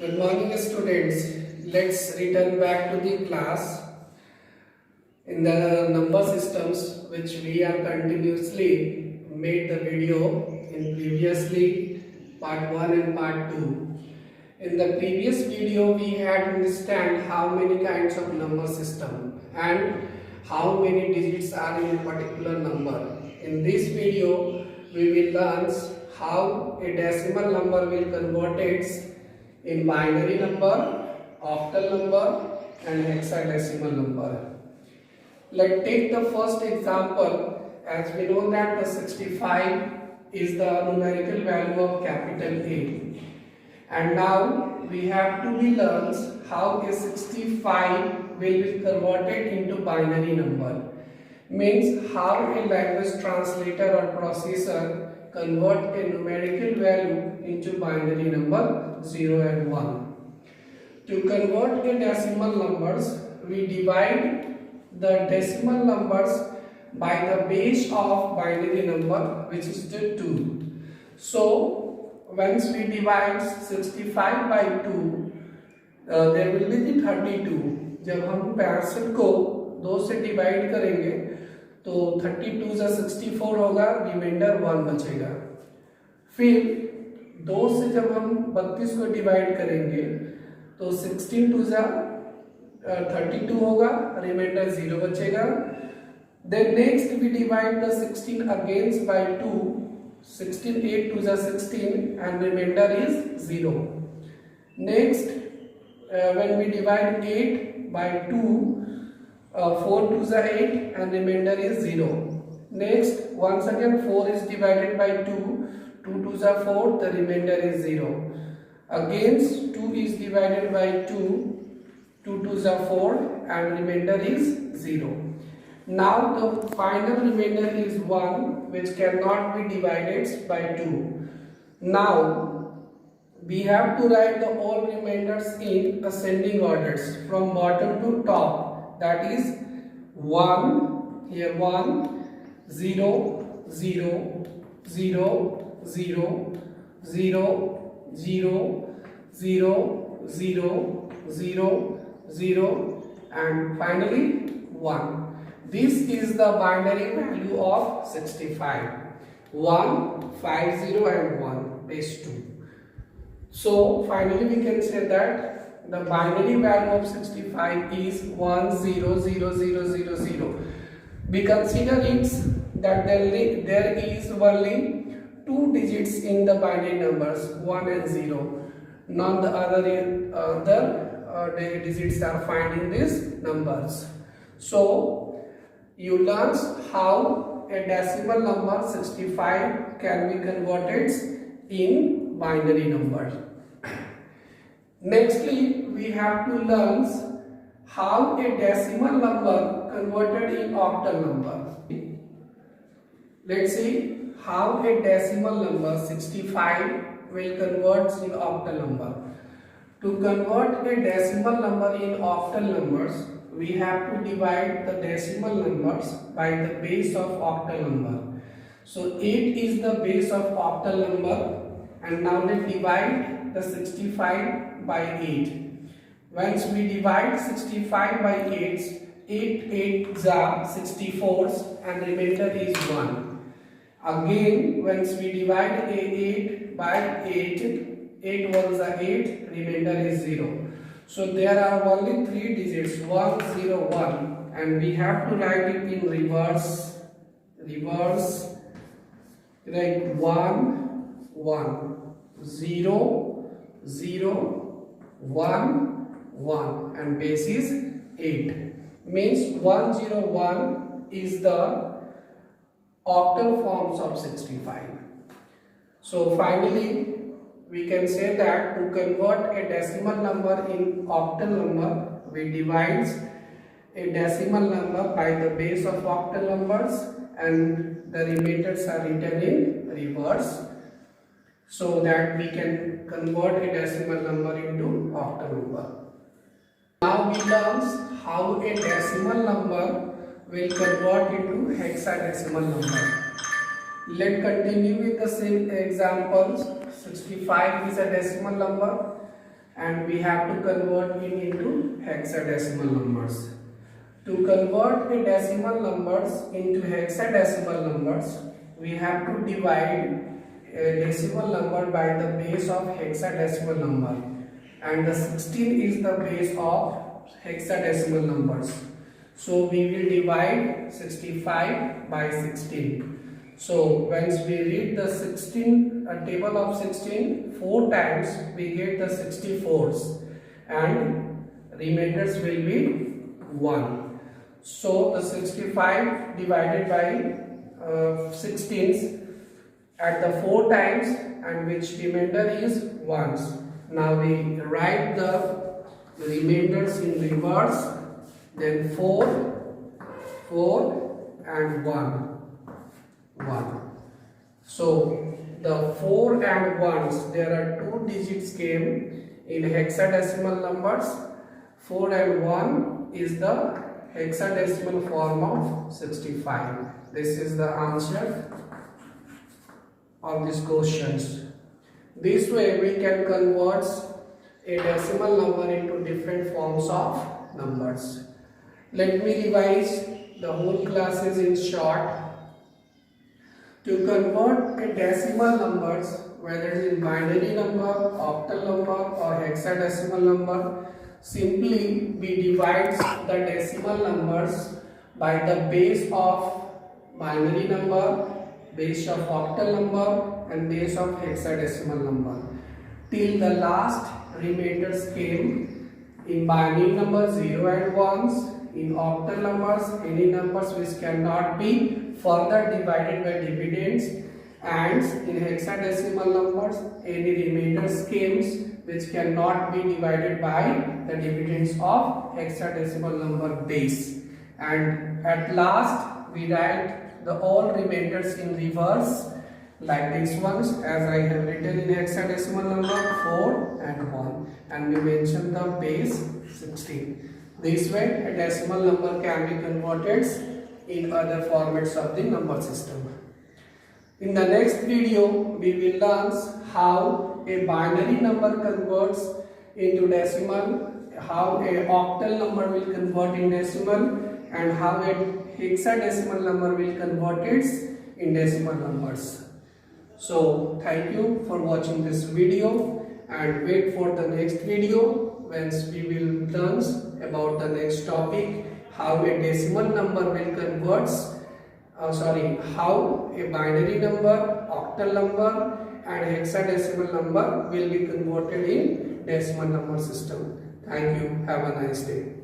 Good morning, students. Let's return back to the class. In the number systems, which we are continuously made the video in previously part 1 and part 2. In the previous video, we had understand how many kinds of number system and how many digits are in a particular number. In this video, we will learn how a decimal number will convert it in binary number, octal number and hexadecimal number. Let's take the first example. As we know that the 65 is the numerical value of capital A. And now we have to be learned how a 65 will be converted into binary number. Means how a language translator or processor convert a numerical value into binary number 0 and 1. To convert a decimal numbers, we divide the decimal numbers by the base of binary number, which is the 2. So once we divide 65 by 2, there will be the 32. जब हम 65 को 2 से divide करेंगे तो 32 से 64 होगा, reminder 1 बचेगा. फिर 2 से जब हम 32 को डिवाइड करेंगे तो 16 टू जा 32 होगा, रिमाइंडर 0 बचेगा. Then next we divide the 16 against by 2. 16 8 to the 16 and remainder is 0. Next when we divide 8 by 2, 4 to the 8 and remainder is 0. Next once again 4 is divided by 2, 2 to the 4, the remainder is 0. Against 2 is divided by 2, 2 to the 4 and remainder is 0. Now the final remainder is 1, which cannot be divided by 2. Now we have to write the all remainders in ascending orders from bottom to top. That is 1, here 1, 0, 0, 0, 0, 0, 0, 0, 0, 0, 0 and finally 1. This is the binary value of 65. 1, 5, 0 and 1 base 2. So finally we can say that the binary value of 65 is 1, 0, 0, 0, 0, 0. We consider it that there is only 2 digits in the binary numbers, 1 and 0. None the other digits are found in these numbers. So you learn how a decimal number 65 can be converted in binary number. Nextly, we have to learn how a decimal number converted in octal number. Let's see how a decimal number 65 will convert in octal number. To convert a decimal number in octal numbers, we have to divide the decimal numbers by the base of octal number. So 8 is the base of octal number, and now let's divide the 65 by 8. Once we divide 65 by 8, 8 are 64 and remainder is 1. Again, once we divide 8 by 8, 8 ones are 8, remainder is 0. So there are only 3 digits, 1, 0, 1, and we have to write it in reverse. Like 1, 1, 0, 0, 1, 1 and base is 8. Means 1, 0, 1 is the octal forms of 65. So finally we can say that to convert a decimal number in octal number, we divide a decimal number by the base of octal numbers and the remainders are written in reverse so that we can convert a decimal number into octal number. Now we learn how a decimal number will convert into hexadecimal number. Let's continue with the same examples. 65 is a decimal number. and we have to convert it into hexadecimal numbers. To convert a decimal numbers into hexadecimal numbers, we have to divide a decimal number by the base of hexadecimal number, and the 16 is the base of hexadecimal numbers. So we will divide 65 by 16. So once we read the 16 table of 16 4 times, we get the 64s, and remainders will be 1. So the 65 divided by 16s at the 4 times, and which remainder is 1s. Now we write the remainders in reverse, then 4, 4 and 1. So the 4 and 1s, there are 2 digits came in hexadecimal numbers. 4 and 1 is the hexadecimal form of 65. This is the answer of these questions. This way we can convert a decimal number into different forms of numbers. Let me revise the whole classes in short. To convert a decimal numbers, whether it is in binary number, octal number or hexadecimal number, simply we divide the decimal numbers by the base of binary number, base of octal number and base of hexadecimal number, till the last remainders came in binary number 0 and 1s, in octal numbers any numbers which cannot be further divided by dividends, and in hexadecimal numbers any remainders came which cannot be divided by the dividends of hexadecimal number base. And at last we write the all remainders in reverse like these ones, as I have written in hexadecimal number 4 and 1, and we mention the base 16. This way a decimal number can be converted in other formats of the number system. In the next video we will learn how a binary number converts into decimal, how a octal number will convert in decimal, and how a hexadecimal number will convert it in decimal numbers. So thank you for watching this video, and wait for the next video whence we will learn about the next topic, how a decimal number will convert, how a binary number, octal number and hexadecimal number will be converted in decimal number system. Thank you. Have a nice day.